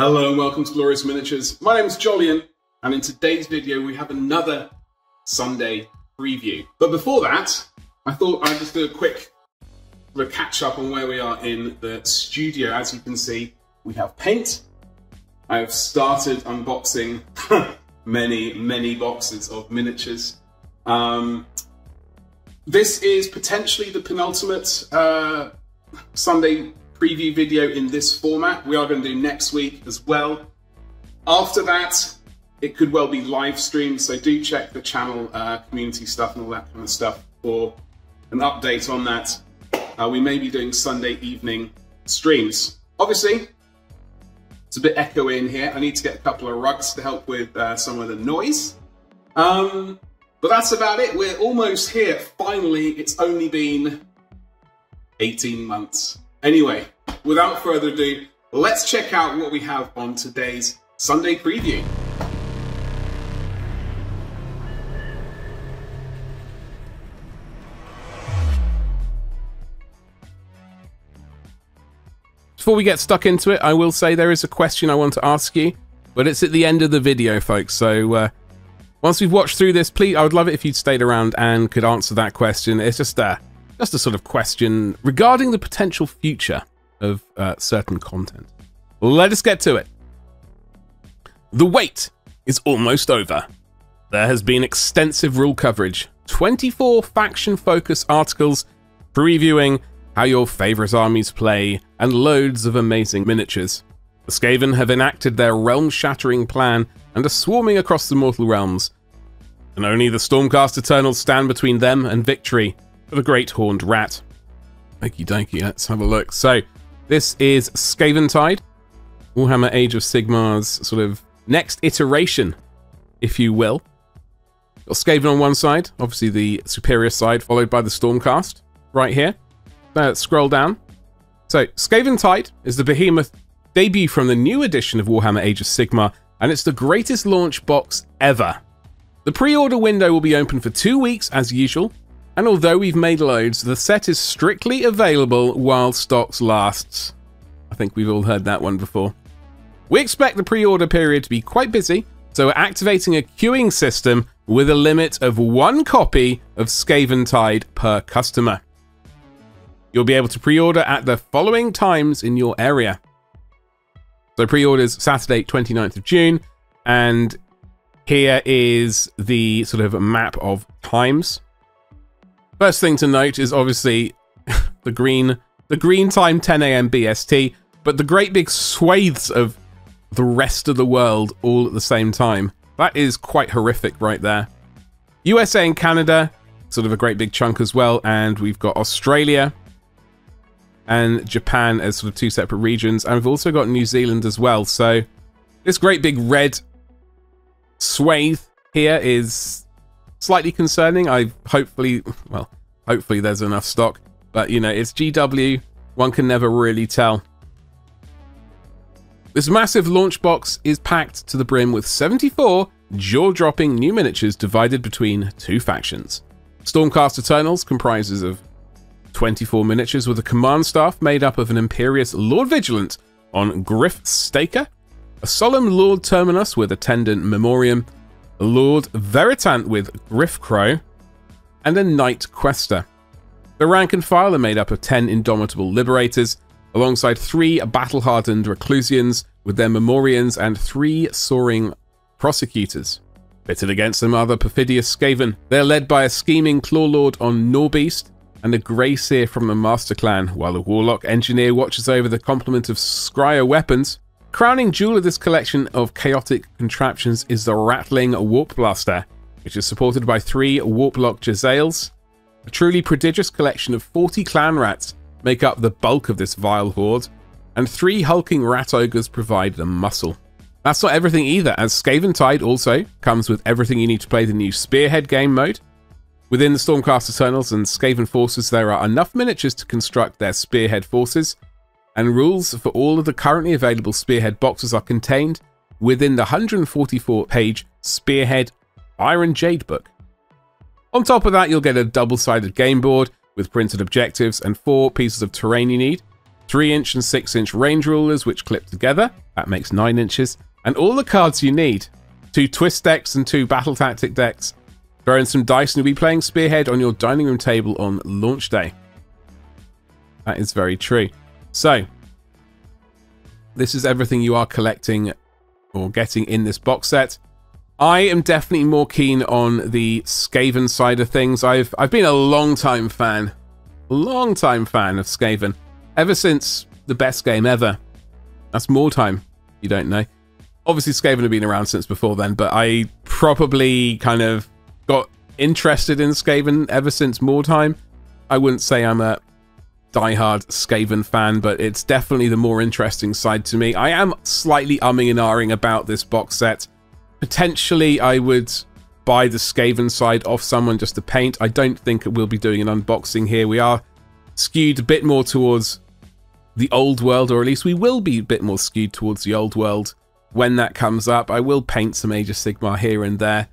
Hello and welcome to Glorious Miniatures. My name is Jolyon, and in today's video we have another Sunday preview. But before that, I thought I'd just do a quick catch up on where we are in the studio. As you can see, we have paint. I've started unboxing many boxes of miniatures. This is potentially the penultimate Sunday preview video in this format. We are going to do next week as well. After that, it could well be live streamed, so do check the channel, community stuff and all that kind of stuff for an update on that. We may be doing Sunday evening streams. Obviously, it's a bit echoey in here. I need to get a couple of rugs to help with some of the noise. But that's about it. We're almost here. Finally, it's only been 18 months. Anyway, without further ado, let's check out what we have on today's Sunday preview. Before we get stuck into it, I will say there is a question I want to ask you, but it's at the end of the video, folks. So once we've watched through this, please, I would love it if you'd stayed around and could answer that question. It's just a sort of question regarding the potential future of certain content. Let us get to it. The wait is almost over. There has been extensive rule coverage, 24 faction-focused articles previewing how your favourite armies play, and loads of amazing miniatures. The Skaven have enacted their realm-shattering plan and are swarming across the mortal realms, and only the Stormcast Eternals stand between them and victory for the Great Horned Rat. Okie dokie, let's have a look. So, this is Skaventide, Warhammer Age of Sigmar's sort of next iteration, if you will. Got Skaven on one side, obviously the superior side, followed by the Stormcast right here. Scroll down. So, Skaventide is the behemoth debut from the new edition of Warhammer Age of Sigmar, and it's the greatest launch box ever. The pre-order window will be open for 2 weeks as usual, and although we've made loads, the set is strictly available while stocks lasts. I think we've all heard that one before. We expect the pre-order period to be quite busy, so we're activating a queuing system with a limit of 1 copy of Skaventide per customer. You'll be able to pre-order at the following times in your area. So pre-orders Saturday 29th of June, and here is the sort of map of times. First thing to note is obviously the green time 10 AM BST, but the great big swathes of the rest of the world all at the same time. That is quite horrific right there. USA and Canada, sort of a great big chunk as well, and we've got Australia and Japan as sort of 2 separate regions, and we've also got New Zealand as well. So this great big red swathe here is slightly concerning. Hopefully there's enough stock, but you know, it's GW, one can never really tell. This massive launch box is packed to the brim with 74 jaw-dropping new miniatures divided between 2 factions. Stormcast Eternals comprises of 24 miniatures with a command staff made up of an imperious Lord-Vigilant on Griff Staker, a solemn lord-terminos with attendant memoriam, a lord-veritant with Griff Crow, and a knight quester. The rank and file are made up of 10 indomitable liberators, alongside 3 battle-hardened reclusians with their memorians and 3 soaring prosecutors. Pitted against some other perfidious Skaven, they're led by a scheming claw lord on gnaw-beast, and a grey seer from the Master Clan, while the Warlock Engineer watches over the complement of Scryer weapons. Crowning jewel of this collection of chaotic contraptions is the Rattling Warp Blaster, which is supported by 3 Warplock Jezzails. A truly prodigious collection of 40 clan rats make up the bulk of this vile horde, and 3 hulking rat ogres provide the muscle. That's not everything either, as Skaventide also comes with everything you need to play the new Spearhead game mode. Within the Stormcast Eternals and Skaven forces, there are enough miniatures to construct their Spearhead forces, and rules for all of the currently available Spearhead boxes are contained within the 144-page Spearhead Iron Jade book. On top of that, you'll get a double-sided game board with printed objectives and 4 pieces of terrain you need, 3-inch and 6-inch range rulers, which clip together. That makes 9 inches. And all the cards you need. 2 twist decks and 2 battle tactic decks. Throw in some dice and you'll be playing Spearhead on your dining room table on launch day. That is very true. So, this is everything you are collecting or getting in this box set. I am definitely more keen on the Skaven side of things. I've been a long time fan of Skaven ever since the best game ever. That's Mordheim, you don't know. Obviously, Skaven have been around since before then, but I probably kind of got interested in Skaven ever since Mordheim. I wouldn't say I'm a diehard Skaven fan, but it's definitely the more interesting side to me. I am slightly umming and ahhing about this box set. Potentially, I would buy the Skaven side off someone just to paint. I don't think we'll be doing an unboxing here. We are skewed a bit more towards the old world, or at least we will be a bit more skewed towards the old world when that comes up. I will paint some Age of Sigmar here and there.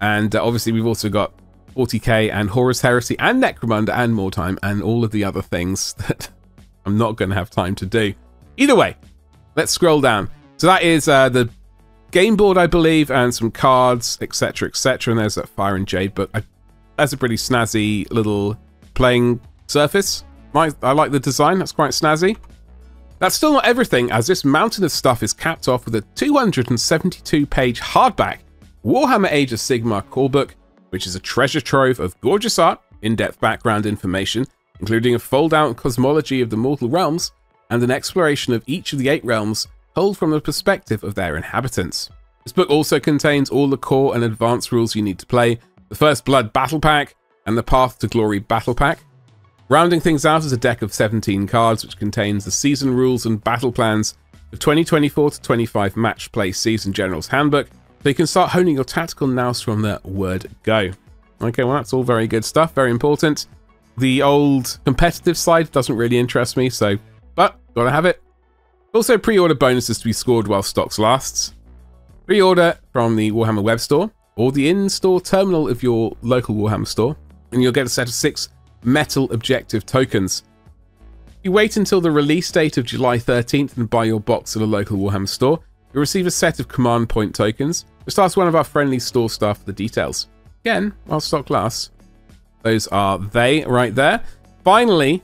And obviously, we've also got 40k and Horus Heresy and Necromunda and Mordheim and all of the other things that I'm not going to have time to do. Either way, let's scroll down. So that is the game board, I believe, and some cards, etc., etc. And there's that Fire and Jade book. That's a pretty snazzy little playing surface. I like the design. That's quite snazzy. That's still not everything, as this mountain of stuff is capped off with a 272-page hardback Warhammer Age of Sigmar core book, which is a treasure trove of gorgeous art, in-depth background information, including a fold-out cosmology of the mortal realms, and an exploration of each of the 8 realms told from the perspective of their inhabitants. This book also contains all the core and advanced rules you need to play, the First Blood Battle Pack, and the Path to Glory Battle Pack. Rounding things out is a deck of 17 cards, which contains the season rules and battle plans, the 2024-25 Match Play Season General's Handbook, so you can start honing your tactical nous from the word go. Okay, well, that's all very good stuff, very important. The old competitive side doesn't really interest me, but gotta have it. Also, pre-order bonuses to be scored while stocks lasts. Pre-order from the Warhammer web store or the in-store terminal of your local Warhammer store, and you'll get a set of 6 metal objective tokens. You wait until the release date of July 13th and buy your box at a local Warhammer store. You'll receive a set of command point tokens. Just ask one of our friendly store staff for the details. Again, while stock lasts. Those are they right there. Finally,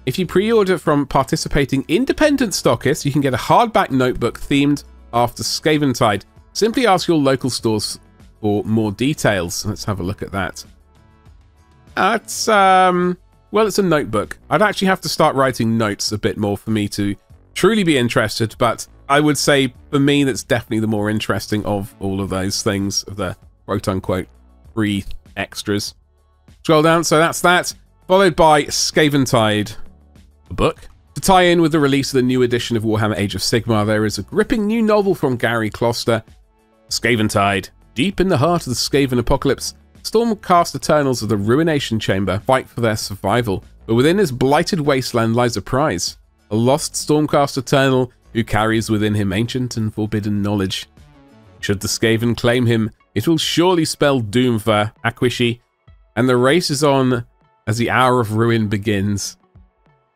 if you pre-order from participating independent stockists, you can get a hardback notebook themed after Skaventide. Simply ask your local stores for more details. Let's have a look at that. It's, well, it's a notebook. I'd actually have to start writing notes a bit more for me to truly be interested, but I would say for me that's definitely the more interesting of all of those things, of the quote-unquote free extras. Scroll down, so that's that, followed by Skaventide, the book. To tie in with the release of the new edition of Warhammer Age of Sigmar, there is a gripping new novel from Gary Kloster, Skaventide. Deep in the heart of the Skaven apocalypse, Stormcast Eternals of the Ruination Chamber fight for their survival, but within this blighted wasteland lies a prize. A lost Stormcast Eternal who carries within him ancient and forbidden knowledge. Should the Skaven claim him, it will surely spell doom for Akwishi, and the race is on as the hour of ruin begins.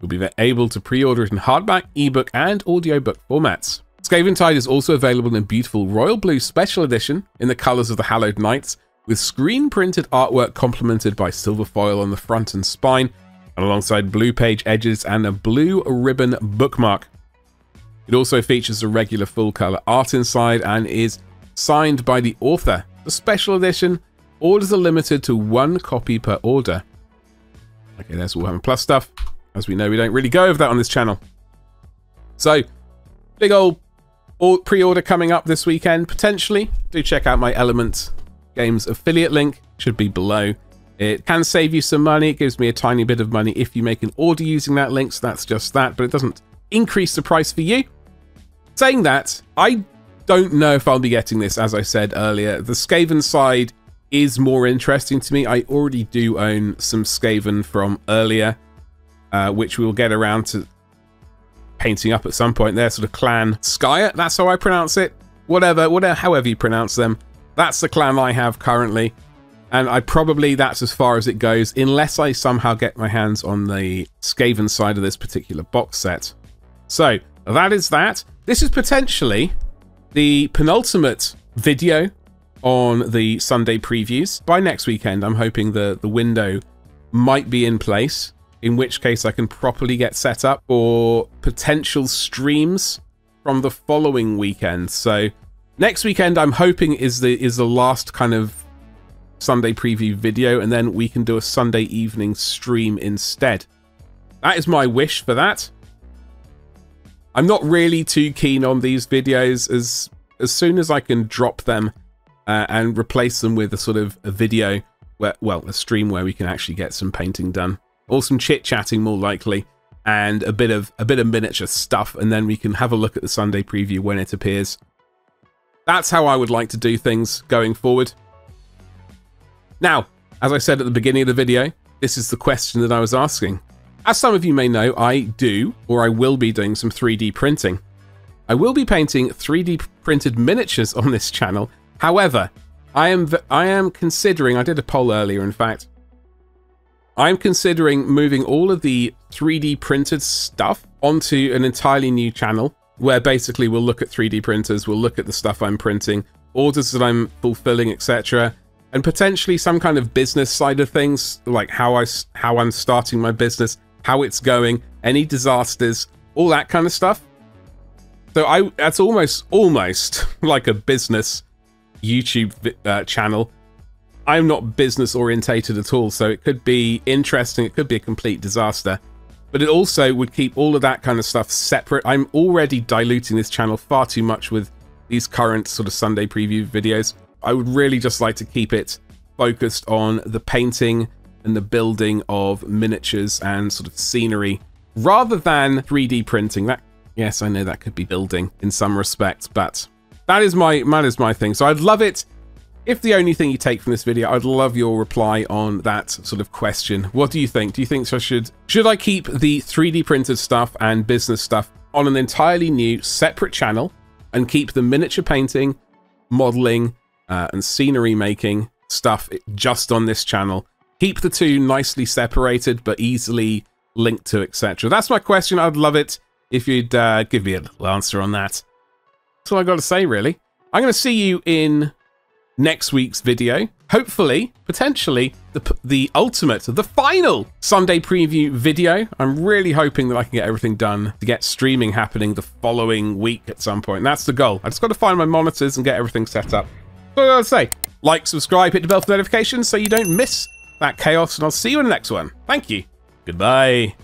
You'll be able to pre-order it in hardback, ebook, and audiobook formats. Skaventide is also available in beautiful royal blue special edition in the colours of the Hallowed Knights, with screen-printed artwork complemented by silver foil on the front and spine, and alongside blue page edges and a blue ribbon bookmark. It also features a regular full-colour art inside and is signed by the author. The special edition, orders are limited to 1 copy per order. Okay, there's Warhammer Plus stuff. As we know, we don't really go over that on this channel. So, big old pre-order coming up this weekend, potentially. Do check out my Element Games affiliate link, should be below. It can save you some money. It gives me a tiny bit of money if you make an order using that link, so that's just that, but it doesn't increase the price for you. Saying that, I don't know if I'll be getting this, as I said earlier. The Skaven side is more interesting to me. I already do own some Skaven from earlier, which we'll get around to painting up at some point. They're sort of clan Skya, that's how I pronounce it. Whatever, however you pronounce them. That's the clan I have currently. And that's as far as it goes, unless I somehow get my hands on the Skaven side of this particular box set. So that is that. This is potentially the penultimate video on the Sunday previews. By next weekend, I'm hoping the window might be in place, in which case I can properly get set up for potential streams from the following weekend. So next weekend, I'm hoping is the last kind of Sunday preview video, and then we can do a Sunday evening stream instead. That is my wish for that. I'm not really too keen on these videos. As soon as I can drop them and replace them with a sort of a video where, well, a stream where we can actually get some painting done, or some chit-chatting more likely, and a bit of miniature stuff, and then we can have a look at the Sunday preview when it appears. That's how I would like to do things going forward. Now, as I said at the beginning of the video, this is the question that I was asking. As some of you may know, I do, or I will be doing some 3D printing. I will be painting 3D printed miniatures on this channel. However, I am considering, I did a poll earlier in fact, I'm considering moving all of the 3D printed stuff onto an entirely new channel, where basically we'll look at 3D printers, we'll look at the stuff I'm printing, orders that I'm fulfilling, etc., and potentially some kind of business side of things, like how I'm starting my business, how it's going, any disasters, all that kind of stuff. So that's almost like a business YouTube channel. I'm not business orientated at all, so it could be interesting, it could be a complete disaster, but it also would keep all of that kind of stuff separate. I'm already diluting this channel far too much with these current sort of Sunday preview videos. I would really just like to keep it focused on the painting and the building of miniatures and sort of scenery, rather than 3D printing. That, yes, I know that could be building in some respects, but that is my thing. So I'd love it if the only thing you take from this video, I'd love your reply on that sort of question. What do you think? Do you think I should I keep the 3D printed stuff and business stuff on an entirely new separate channel and keep the miniature painting, modeling, and scenery making stuff just on this channel? Keep the two nicely separated but easily linked to, etc. That's my question. I'd love it if you'd give me a little answer on that. That's all I got to say, really. I'm going to see you in next week's video. Hopefully, potentially, the ultimate, the final Sunday preview video. I'm really hoping that I can get everything done to get streaming happening the following week at some point. And that's the goal. I just got to find my monitors and get everything set up. So I got to say, like, subscribe, hit the bell for notifications so you don't miss that chaos, and I'll see you in the next one. Thank you. Goodbye.